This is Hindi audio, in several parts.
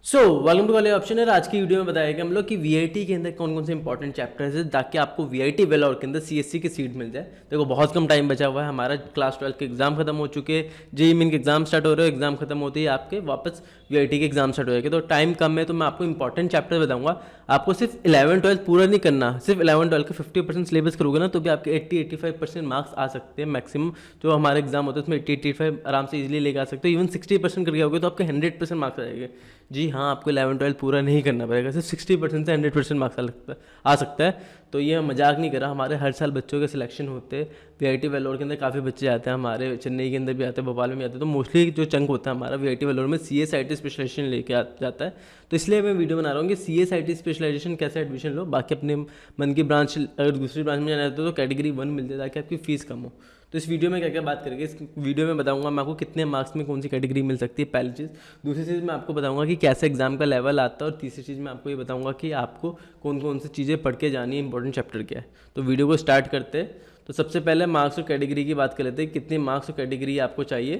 सो वेलकम टू वाले ऑप्शन है। आज की वीडियो में बताया कि हम लोग कि वीआईटी के अंदर कौन कौन से इंपॉर्टेंट चैप्टर्स है ताकि आपको वीआईटी वेलोर के अंदर सीएससी की सीट मिल जाए। देखो बहुत कम टाइम बचा हुआ है, हमारा क्लास 12 के एग्जाम खत्म हो चुके हैं, जेईई मेन के एग्जाम स्टार्ट हो रहे हो, एग्जाम खत्म होते ही आपके वापस वीआईटी के एग्जाम स्टार्ट हो जाएंगे। तो टाइम कम है तो मैं आपको इंपॉर्टेंट चैप्टर बताऊंगा। आपको सिर्फ 11-12 पूरा नहीं करना, सिर्फ 11-12 का 50% सिलेबस करोगे ना तो भी आपके 80-85% मार्क्स आ सकते हैं मैक्सिमम। जो हमारे एग्जाम होते हैं उसमें 80-85 आराम से इजीली लेके आ सकते हो। इवन 60% करके आओगे तो आपके 100% मार्क्स आ जाएंगे। जी हाँ, आपको 11-12 पूरा नहीं करना पड़ेगा, सिर्फ 60% से 100% मार्क्स आ सकता है। तो ये मजाक नहीं करा, हमारे हर साल बच्चों के सिलेक्शन होते हैं। वीआईटी वेलोर के अंदर काफ़ी बच्चे आते हैं, हमारे चेन्नई के अंदर भी आते हैं, भोपाल में भी आते हैं। तो मोस्टली जो चंक होता है हमारा वीआईटी वेलोर में सीएसआईटी स्पेशलाइजेशन लेके जाता है। तो इसलिए मैं वीडियो बना रहा हूँ कि सीएसआईटी स्पेशलाइजेशन कैसे एडमिशन लो। बाकी अपने मन की ब्रांच अगर दूसरी ब्रांच में जाना चाहते हो तो कैटेगरी 1 मिल जाए ताकि आपकी फीस कम हो। तो इस वीडियो में क्या क्या बात करेंगे, इस वीडियो में बताऊंगा मैं आपको कितने मार्क्स में कौन सी कैटेगरी मिल सकती है, पहली चीज़। दूसरी चीज़ मैं आपको बताऊंगा कि कैसे एग्जाम का लेवल आता है, और तीसरी चीज़ मैं आपको ये बताऊंगा कि आपको कौन कौन सी चीज़ें पढ़ के जानी है, इंपॉर्टेंट चैप्टर क्या है। तो वीडियो को स्टार्ट करते हैं। तो सबसे पहले मार्क्स और कैटेगरी की बात कर लेते हैं, कितने मार्क्स और कैटेगरी आपको चाहिए।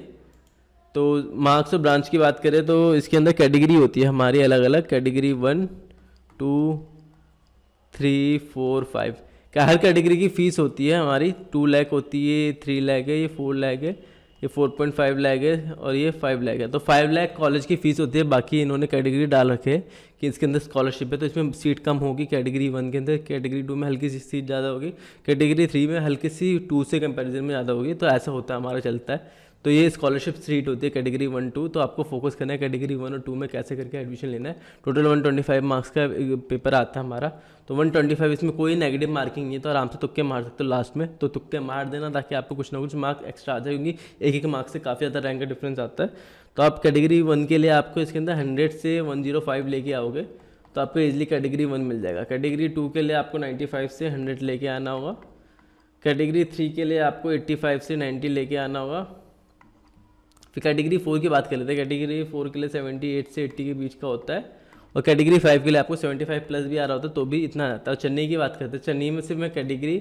तो मार्क्स और ब्रांच की बात करें तो इसके अंदर कैटेगरी होती है हमारी अलग अलग, कैटेगरी 1, 2, 3, 4, 5 का हर कैटेगरी की फ़ीस होती है हमारी। 2 लाख होती है, 3 लाख है, ये 4 लाख है, ये 4.5 लाख है, और ये 5 लाख है। तो 5 लाख कॉलेज की फ़ीस होती है। बाकी इन्होंने कैटेगरी डाल रखे है कि इसके अंदर स्कॉलरशिप है तो इसमें सीट कम होगी कैटेगरी 1 के अंदर, कैटेगरी 2 में हल्की सी सीट ज़्यादा होगी, कैटेगरी 3 में हल्की सी 2 से कंपैरिजन में ज़्यादा होगी। तो ऐसा होता है, हमारा चलता है। तो ये स्कॉलरशिप सीट होती है कैटेगरी 1-2। तो आपको फोकस करना है कैटेगरी 1 और 2 में कैसे करके एडमिशन लेना है। टोटल 125 मार्क्स का पेपर आता है हमारा। तो 125, इसमें कोई नेगेटिव मार्किंग नहीं है, तो आराम से तुक्के मार सकते हो लास्ट में। तो तुक्के मार देना ताकि आपको कुछ ना कुछ मार्क्स एक्स्ट्रा आ जाए, क्योंकि एक एक मार्क्स से काफ़ी ज़्यादा रैंक का डिफरेंस आता है। तो आप कैटेगरी 1 के लिए आपको इसके अंदर 100 से 105 लेके आओगे तो आपको ईजिली कैटेगरी 1 मिल जाएगा। कैटेगरी 2 के लिए आपको 95 से 100 लेके आना होगा। कैटेगरी 3 के लिए आपको 85 से 90 लेके आना होगा। फिर कैटेगरी 4 की बात कर लेते हैं। कैटेगरी 4 के लिए 78 से 80 के बीच का होता है, और कैटेगरी 5 के लिए आपको 75 प्लस भी आ रहा होता है तो भी इतना आता है। और चेन्नई की बात करते हैं, चेन्नई में सिर्फ मैं कैटेगरी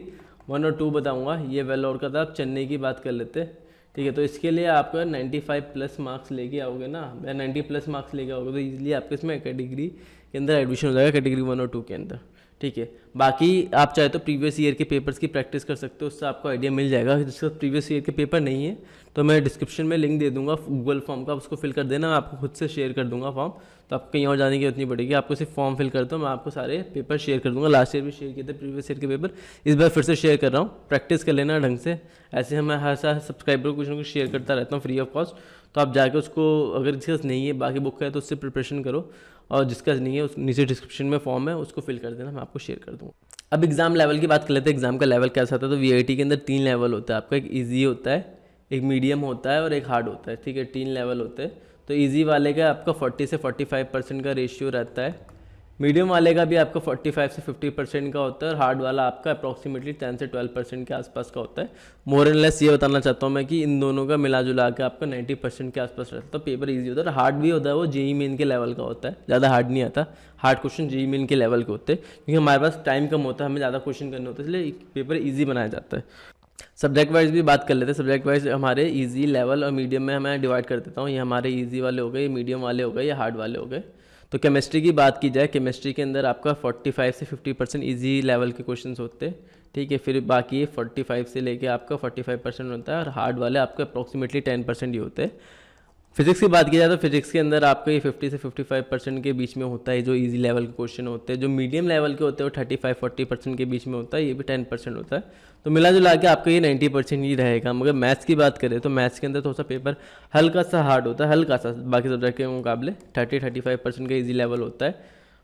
1 और 2 बताऊंगा, ये वेलोर का था। अब चेन्नई की बात कर लेते हैं, ठीक है। तो इसके लिए आपका 95 प्लस मार्क्स लेके आओगे ना, या 90 प्लस मार्क्स लेके आओगे तो ईजिली आपके इसमें कैटेगरी के अंदर एडमिशन हो जाएगा, कैटेगरी 1 और 2 के अंदर, ठीक है। बाकी आप चाहे तो प्रीवियस ईयर के पेपर्स की प्रैक्टिस कर सकते हो, उससे आपको आइडिया मिल जाएगा। जिसका प्रीवियस ईयर के पेपर नहीं है तो मैं डिस्क्रिप्शन में लिंक दे दूंगा गूगल फॉर्म का, उसको फिल कर देना। मैं आपको खुद से शेयर कर दूंगा फॉर्म, तो आपको कहीं और जाने की जरूरत नहीं पड़ेगी। आपको सिर्फ फॉर्म फिल कर दो, मैं आपको सारे पेपर शेयर कर दूंगा। लास्ट ईयर भी शेयर किए थे प्रीवियस ईयर के पेपर, इस बार फिर से शेयर कर रहा हूँ। प्रैक्टिस कर लेना ढंग से। ऐसे मैं हर साल सब्सक्राइबर को कुछ ना कुछ शेयर करता रहता हूँ फ्री ऑफ कॉस्ट। तो आप जाके उसको, अगर जिसके पास नहीं है बाकी बुक का है तो उससे प्रिपरेशन करो, और जिसका नहीं है उस नीचे डिस्क्रिप्शन में फॉर्म है उसको फिल कर देना, मैं आपको शेयर कर दूँगा। अब एग्जाम लेवल की बात कर लेते हैं। एग्जाम का लेवल कैसा होता है, तो वीआईटी के अंदर 3 लेवल होता है आपका। एक ईजी होता है, एक मीडियम होता है, और एक हार्ड होता है, ठीक है। 3 लेवल होते हैं। तो ईजी वाले का आपका 40 से 45% का रेशियो रहता है। मीडियम वाले का भी आपका 45 से 50% का होता है, और हार्ड वाला आपका अप्रॉक्सीमेटली 10 से 12% के आसपास का होता है। मोर एंड लेस ये बताना चाहता हूँ मैं कि इन दोनों का मिला जुला के आपका 90% के आसपास रहता है। तो पेपर इजी होता है। हार्ड भी होता है, वो जेईई मेन के लेवल का होता है, ज़्यादा हार्ड नहीं आता। हार्ड क्वेश्चन जेईई मेन के लेवल के होते हैं, क्योंकि हमारे पास टाइम कम होता है, हमें ज़्यादा क्वेश्चन करने होते हैं, इसलिए पेपर ईजी बनाया जाता है। सब्जेक्ट वाइज भी बात कर लेते हैं। सब्जेक्ट वाइज हमारे इजी, लेवल और मीडियम में मैं डिवाइड कर देता हूँ। ये हमारे इजी वाले हो गए, ये मीडियम वाले हो गए, ये हार्ड वाले हो गए। तो केमिस्ट्री की बात की जाए, केमिस्ट्री के अंदर आपका 45 से 50% ईजी लेवल के क्वेश्चंस होते हैं, ठीक है। फिर बाकी 45 से लेके आपका 45% होता है, और हार्ड वाले आपके अप्रॉक्सीमेटली 10% ही होते हैं। फिजिक्स की बात की जाए तो फिजिक्स के अंदर आपका ये 50 से 55% के बीच में होता है, जो इजी लेवल के क्वेश्चन होते हैं। जो मीडियम लेवल के होते हैं वो 35-40% के बीच में होता है, ये भी 10% होता है। तो मिला जुला के आपका ये 90% ही रहेगा। मगर मैथ्स की बात करें तो मैथ्स के अंदर थोड़ा सा पेपर हल्का सा हार्ड होता है, हल्का सा, बाकी सब्जेक्ट के मुकाबले 30-35% का ईजी लेवल होता है।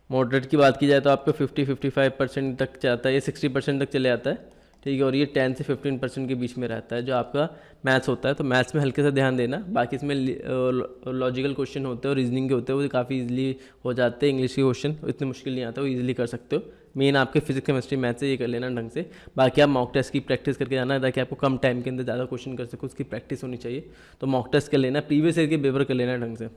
मॉडरेट की बात की जाए तो आपको 50-55% तक जाता है, ये 60% तक चले जाता है, ठीक है। और ये 10 से 15% के बीच में रहता है जो आपका मैथ्स होता है। तो मैथ्स में हल्के से ध्यान देना। बाकी इसमें लॉजिकल क्वेश्चन होते हैं और रीजनिंग के होते हैं, वो काफ़ी इजीली हो जाते हैं। इंग्लिश के क्वेश्चन इतने मुश्किल नहीं आता, वो इजीली कर सकते हो। मेन आपके फिजिक्स, केमिस्ट्री, मैथ्स से ये कर लेना ढंग से। बाकी आप मॉक टेस्ट की प्रैक्टिस करके जाना है ताकि आपको कम टाइम के अंदर ज़्यादा क्वेश्चन कर सको, उसकी प्रैक्टिस होनी चाहिए। तो मॉक टेस्ट कर लेना, प्रीवियस ईयर के पेपर कर लेना ढंग से।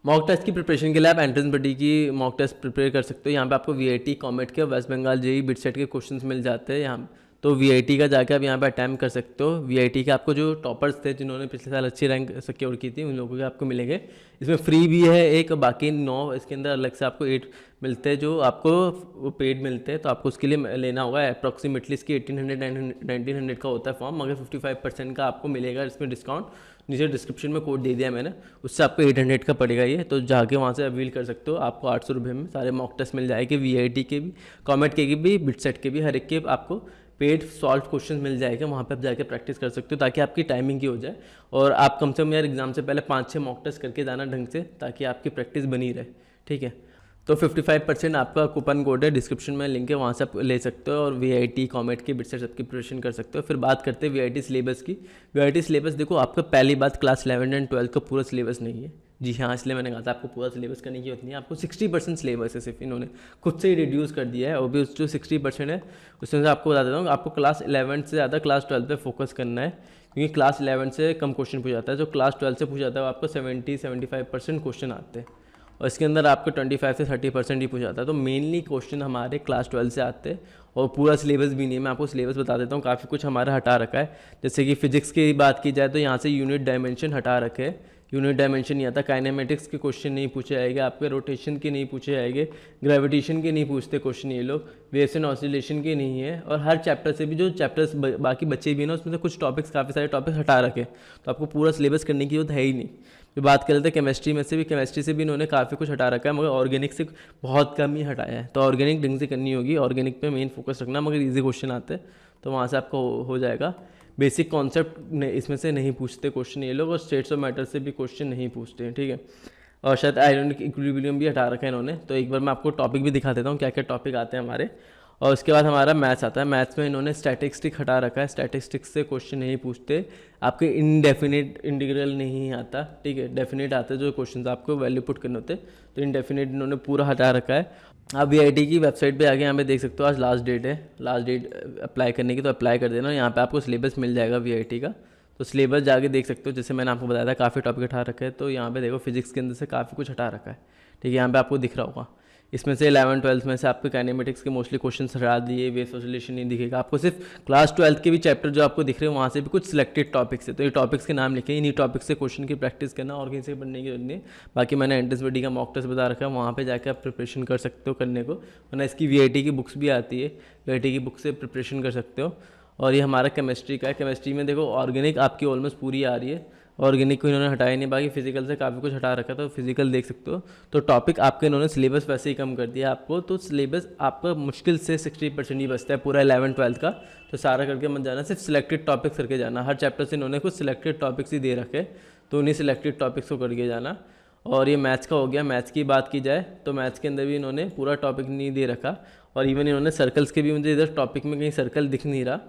मॉक टेस्ट की प्रिपरेशन के लिए आप एंट्रेंस बडी की मॉक टेस्ट प्रिपेयर कर सकते हो। यहाँ पे आपको वीआईटी, कॉमेट के, वेस्ट बंगाल जेईई, बिटसेट के क्वेश्चंस मिल जाते हैं यहाँ। तो वीआईटी का जाके आप यहाँ पे अटैम्प्ट कर सकते हो। वीआईटी के आपको जो टॉपर्स थे जिन्होंने पिछले साल अच्छी रैंक सिक्योर की थी उन लोगों के आपको मिलेंगे। इसमें फ्री भी है एक, बाकी 9 इसके अंदर अलग से आपको 8 मिलते हैं जो आपको पेड मिलते हैं, तो आपको उसके लिए लेना होगा। अप्रॉक्सीमेटली इसकी 1800 1900 का होता है फॉर्म, मगर 55% का आपको मिलेगा इसमें डिस्काउंट। नीचे डिस्क्रिप्शन में कोड दे दिया मैंने, उससे आपको 800 का पड़ेगा ये, तो जाके वहाँ से अवील कर सकते हो। आपको 800 रुपये में सारे मॉक टेस्ट मिल जाएंगे, वीआईटी के भी, कॉमेट के भी, बिटसेट के भी, हर एक के आपको पेड सॉल्व क्वेश्चन मिल जाएगा। वहाँ पे आप जाके प्रैक्टिस कर सकते हो ताकि आपकी टाइमिंग की हो जाए, और आप कम से कम यार एग्जाम से पहले 5-6 मॉक टेस्ट करके जाना ढंग से, ताकि आपकी प्रैक्टिस बनी रहे, ठीक है। तो 55% आपका कूपन कोड है, डिस्क्रिप्शन में लिंक है, वहाँ से आप ले सकते हो, और वीआईटी कॉमेट की बिटसेट सबकी प्रिपरेशन कर सकते हो। फिर बात करते हैं वीआईटी सिलेबस की। वीआईटी सिलेबस देखो, आपका पहली बात क्लास 11 एंड 12 का पूरा सिलेबस नहीं है। जी हाँ, इसलिए मैंने कहा था आपको पूरा सिलेबस करने की जरूरत नहीं है। आपको 60% सिलेबस है, सिर्फ इन्होंने खुद से ही रिड्यूस कर दिया है, और भी उस जो 60% है उसमें से आपको बता देता हूँ, आपको क्लास 11 से ज़्यादा क्लास 12 पे फोकस करना है, क्योंकि क्लास 11 से कम क्वेश्चन पूछ जाता है। जो क्लास 12 से पूछ जाता है वो आपको 70-75% क्वेश्चन आते हैं, और इसके अंदर आपको 25 से 30% ही पूछ जाता है। तो मेनली क्वेश्चन हमारे क्लास 12 से आते हैं, और पूरा सिलेबस भी नहीं है। मैं आपको सिलेबस बता देता हूँ, काफ़ी कुछ हमारा हटा रखा है। जैसे कि फिजिक्स की बात की जाए तो यहाँ से यूनिट डायमेंशन हटा रखे हैं, यूनिट डायमेंशन नहीं आता। काइनेमेटिक्स के क्वेश्चन नहीं पूछे जाएंगे आपके, रोटेशन के नहीं पूछे जाएंगे, ग्रेविटेशन के नहीं पूछते क्वेश्चन ये लोग, वेव्स एंड ऑसिलेशन के नहीं है। और हर चैप्टर से भी जो चैप्टर्स बाकी बचे भी हैं ना, उसमें से कुछ टॉपिक्स, काफ़ी सारे टॉपिक्स हटा रखे, तो आपको पूरा सिलेबस करने की जरूरत है ही नहीं। फिर बात कर लेते हैं केमिस्ट्री में से भी, केमिस्ट्री से भी इन्होंने काफ़ी कुछ हटा रखा है, मगर ऑर्गेनिक से बहुत कम ही हटाया है। तो ऑर्गेनिक ढंग से करनी होगी, ऑर्गेनिक पे मेन फोकस रखना, मगर इजी क्वेश्चन आते हैं तो वहाँ से आपको हो जाएगा। बेसिक कॉन्सेप्ट इसमें से नहीं पूछते क्वेश्चन ये लोग, और स्टेट्स ऑफ मैटर से भी क्वेश्चन नहीं पूछते हैं, ठीक है। और शायद आयोनिक इक्विलिब्रियम भी हटा रखा है इन्होंने। तो एक बार मैं आपको टॉपिक भी दिखा देता हूँ क्या क्या टॉपिक आते हैं हमारे। और उसके बाद हमारा मैथ्स आता है। मैथ्स में इन्होंने स्टैटिस्टिक हटा रखा है, स्टैटिस्टिक्स से क्वेश्चन नहीं पूछते आपके। इनडेफिनिट इंटीग्रल नहीं आता, ठीक है, डेफिनेट आते हैं जो क्वेश्चन आपको वैल्यू पुट करने होते, तो इनडेफिनेट इन्होंने पूरा हटा रखा है। आप वीआईटी की वेबसाइट पे आगे यहाँ पे देख सकते हो, आज लास्ट डेट है, लास्ट डेट अप्लाई करने की, तो अप्लाई कर देना। यहाँ पे आपको सिलेबस मिल जाएगा वीआईटी का, तो सिलेबस जाके देख सकते हो। जैसे मैंने आपको बताया था काफ़ी टॉपिक हटा रखे हैं, तो यहाँ पे देखो फिजिक्स के अंदर से काफ़ी कुछ हटा रखा है, ठीक है, यहाँ पे आपको दिख रहा होगा। इसमें से 11-12 में से आपके काइनेमेटिक्स के मोस्टली क्वेश्चन हटा दिए, वेव ऑसिलेशन नहीं दिखेगा आपको, सिर्फ क्लास 12 के भी चैप्टर जो आपको दिख रहे हैं वहाँ से भी कुछ सिलेक्टेड टॉपिक्स है, तो ये टॉपिक्स के नाम लिखे, इन्हीं टॉपिक्स से क्वेश्चन की प्रैक्टिस करना, और कहीं से पढ़ने की जरूरत नहीं है। बाकी मैंने एंट्रेंस बॉडी का मॉक टेस्ट बता रखा है, वहाँ पे जाकर आप प्रिपरेशन कर सकते हो करने को, वरना इसकी वीआईटी की बुक्स भी आती है, वीआईटी की बुक से प्रिपरेशन कर सकते हो। और ये हमारा केमिस्ट्री का है। केमिस्ट्री में देखो ऑर्गेनिक आपकी ऑलमोस्ट पूरी आ रही है, ऑर्गेनिक को इन्होंने हटाया नहीं, बाकी फिजिकल से काफ़ी कुछ हटा रखा था, तो फिजिकल देख सकते हो। तो टॉपिक आपके इन्होंने सिलेबस वैसे ही कम कर दिया आपको, तो सिलेबस आपका मुश्किल से 60% ही बचता है पूरा 11-12 का। तो सारा करके मत जाना, सिर्फ सिलेक्टेड टॉपिक्स करके जाना। हर चैप्टर से इन्होंने कुछ सिलेक्टेड टॉपिक्स ही दे रखे, तो उन्हीं सिलेक्टेड टॉपिक्स को करके जाना। और ये मैथ्स का हो गया। मैथ्स की बात की जाए तो मैथ्स के अंदर भी इन्होंने पूरा टॉपिक नहीं दे रखा, और इवन इन्होंने सर्कल्स के भी, मुझे इधर टॉपिक में कहीं सर्कल दिख नहीं रहा।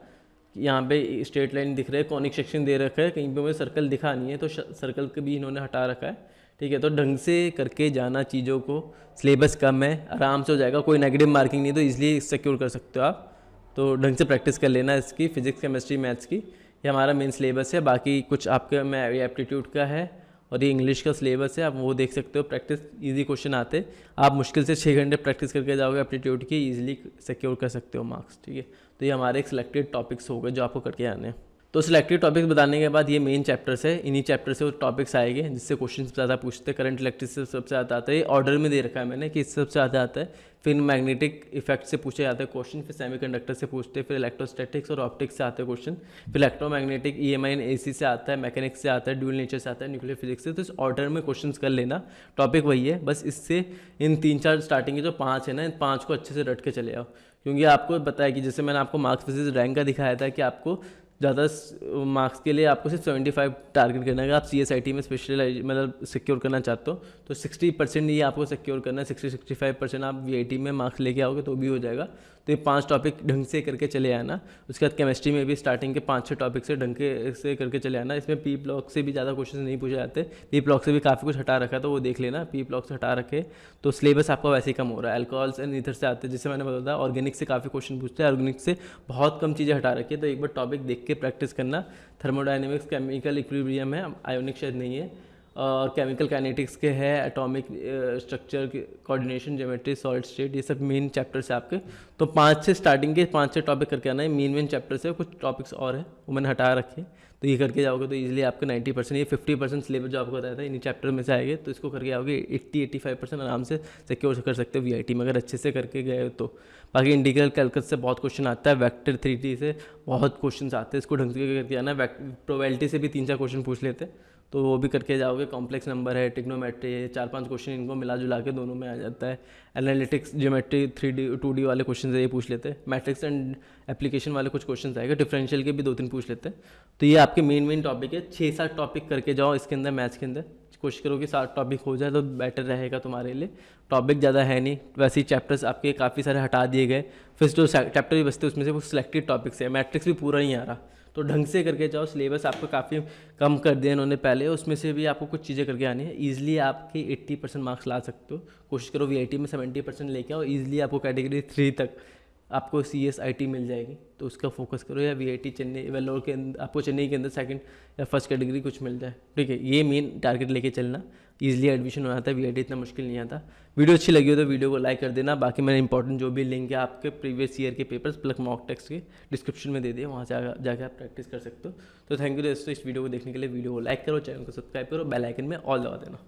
यहाँ पे स्ट्रेट लाइन दिख रहा है, कॉनिक सेक्शन दे रखा है, कहीं पे मुझे सर्कल दिखा नहीं है, तो सर्कल के भी इन्होंने हटा रखा है, ठीक है। तो ढंग से करके जाना चीज़ों को, सिलेबस कम है, आराम से हो जाएगा, कोई नेगेटिव मार्किंग नहीं, तो इसलिए सिक्योर कर सकते हो आप। तो ढंग से प्रैक्टिस कर लेना इसकी, फिजिक्स केमिस्ट्री मैथ्स की, ये हमारा मेन सिलेबस है। बाकी कुछ आपके में एप्टीट्यूड का है, और ये इंग्लिश का सिलेबस है, आप वो देख सकते हो। प्रैक्टिस इजी क्वेश्चन आते, आप मुश्किल से 6 घंटे प्रैक्टिस करके जाओगे एप्टीट्यूड की, इजीली सिक्योर कर सकते हो मार्क्स, ठीक है। तो ये हमारे एक सिलेक्टेड टॉपिक्स हो गए जो आपको करके आने हैं। तो सिलेक्टेड टॉपिक्स बताने के बाद ये मेन चैप्टर्स है, इन्हीं चैप्टर से वो टॉपिक्स आएंगे जिससे क्वेश्चन ज़्यादा पूछते हैं। करंट इलेक्ट्रिक से सबसे ज़्यादा आता है, ये ऑर्डर में दे रखा है मैंने कि इससे सबसे ज़्यादा आता है, फिर मैग्नेटिक इफेक्ट से पूछे जाते हैं क्वेश्चन, फिर सेमीकंडक्टर से पूछते हैं, फिर इलेक्ट्रोस्टैटिक्स और ऑप्टिक्स से आते हैं क्वेश्चन, फिर इलेक्ट्रोमैग्नेटिक EMI एंड AC से आता है, मैकेनिक्स से आता है, ड्यूल नेचर से आता है, न्यूक्लियर फिजिक्स से। तो इस ऑर्डर में क्वेश्चन कर लेना, टॉपिक वही है, बस इससे इन 3-4 स्टार्टिंग के जो 5 है ना, इन 5 को अच्छे से रट के चले आओ। क्योंकि आपको पता है कि जैसे मैंने आपको मार्क्स बेसिस रैंक का दिखाया था कि आपको ज़्यादा मार्क्स के लिए आपको सिर्फ 75 टारगेट करना है। अगर आप CSIT में स्पेशलाइज मतलब सिक्योर करना चाहते हो तो 60% ही आपको सिक्योर करना है, 60-65% आप VIT में मार्क्स लेके आओगे तो भी हो जाएगा। तो ये 5 टॉपिक ढंग से करके चले आना। उसके बाद केमिस्ट्री में भी स्टार्टिंग के 5-6 टॉपिक से ढंग से करके चले आना। इसमें P ब्लॉक से भी ज़्यादा क्वेश्चन नहीं पूछे जाते, P ब्लॉक से भी काफ़ी कुछ हटा रखा, तो वो देख लेना। P ब्लॉक से हटा रखे तो सिलेबस आपका वैसे ही कम हो रहा है। अल्कोहल्स एंड ईथर से आते हैं, जैसे मैंने बताया ऑर्गेनिक से काफ़ी क्वेश्चन पूछते हैं, ऑर्गेनिक से बहुत कम चीज़ें हटा रखी है, तो एक बार टॉपिक देख के प्रैक्टिस करना। थर्मोडाइनमिक्स, केमिकल इक्विलिब्रियम है, आयोनिक शायद नहीं है, और केमिकल काइनेटिक्स के है, एटॉमिक स्ट्रक्चर के, कोऑर्डिनेशन, ज्योमेट्री, सॉलिड स्टेट, ये सब मेन चैप्टर्स है आपके। तो 5 से स्टार्टिंग के 5 से टॉपिक करके आना है, मेन चैप्टर्स है, कुछ टॉपिक्स और है वो मैंने हटा रखे हैं। तो ये करके जाओगे तो इजीली आपका 90%, ये 50% सिलेबस जो आपको बताया था इन्हीं चैप्टर में से आएंगे, तो इसको करके आओगे 80-85% आराम से सिक्योर कर सकते हो वीआईटी में, अगर अच्छे से करके गए हो तो। बाकी इंटीग्रल कैलकुलस से बहुत क्वेश्चन आता है, वेक्टर 3D से बहुत क्वेश्चन आते हैं, इसको ढंग से करके आना है। प्रोबेबिलिटी से भी 3-4 क्वेश्चन पूछ लेते हैं, तो वो भी करके जाओगे। कॉम्प्लेक्स नंबर है, ट्रिग्नोमेट्री है, 4-5 क्वेश्चन इनको मिला जुला के दोनों में आ जाता है। एनालिटिक्स, ज्योमेट्री, 3D 2D वाले क्वेश्चन है, ये पूछ लेते हैं। मैट्रिक्स एंड एप्लीकेशन वाले कुछ क्वेश्चन आएगा, डिफरेंशियल के भी 2-3 पूछ लेते हैं। तो ये आपके मेन टॉपिक है। 6-7 टॉपिक करके जाओ इसके अंदर, मैथ्स के अंदर कोशिश करो कि 7 टॉपिक हो जाए तो बेटर रहेगा तुम्हारे लिए। टॉपिक ज़्यादा है नहीं, वैसे ही चैप्टर्स आपके काफ़ी सारे हटा दिए गए, फिर जो चैप्टर भी बचते उसमें से वो सिलेक्टेड टॉपिक्स है। मैट्रिक्स भी पूरा नहीं आ रहा, तो ढंग से करके जाओ। सिलेबस आपको काफ़ी कम कर दिया इन्होंने पहले, उसमें से भी आपको कुछ चीज़ें करके आनी है। ईजिली आपके 80% मार्क्स ला सकते हो। कोशिश करो वीआईटी में 70% लेके आओ, ईजिली आपको कैटेगरी 3 तक आपको CSIT मिल जाएगी, तो उसका फोकस करो। या वीआईटी चेन्नई वेल्लोर के अंदर, आपको चेन्नई के अंदर 2nd या 1st कैटेगरी कुछ मिल जाए, ठीक है। ये मेन टारगेट लेके चलना, ईजिली एडमिशन हो जाता है। वीआईटी इतना मुश्किल नहीं आता। वीडियो अच्छी लगी हो तो वीडियो को लाइक कर देना। बाकी मैंने इंपॉर्टेंट जो भी लिंक है आपके प्रीवियस ईयर के पेपर्स प्लस मॉक टेस्ट के डिस्क्रिप्शन में दे दिए, वहाँ से जाकर आप प्रैक्टिस कर सकते हो। तो थैंक यू दोस्तों इस वीडियो को देखने के लिए। वीडियो को लाइक करो, चैनल को सब्सक्राइब करो, बेल आइकन में ऑल दबा देना।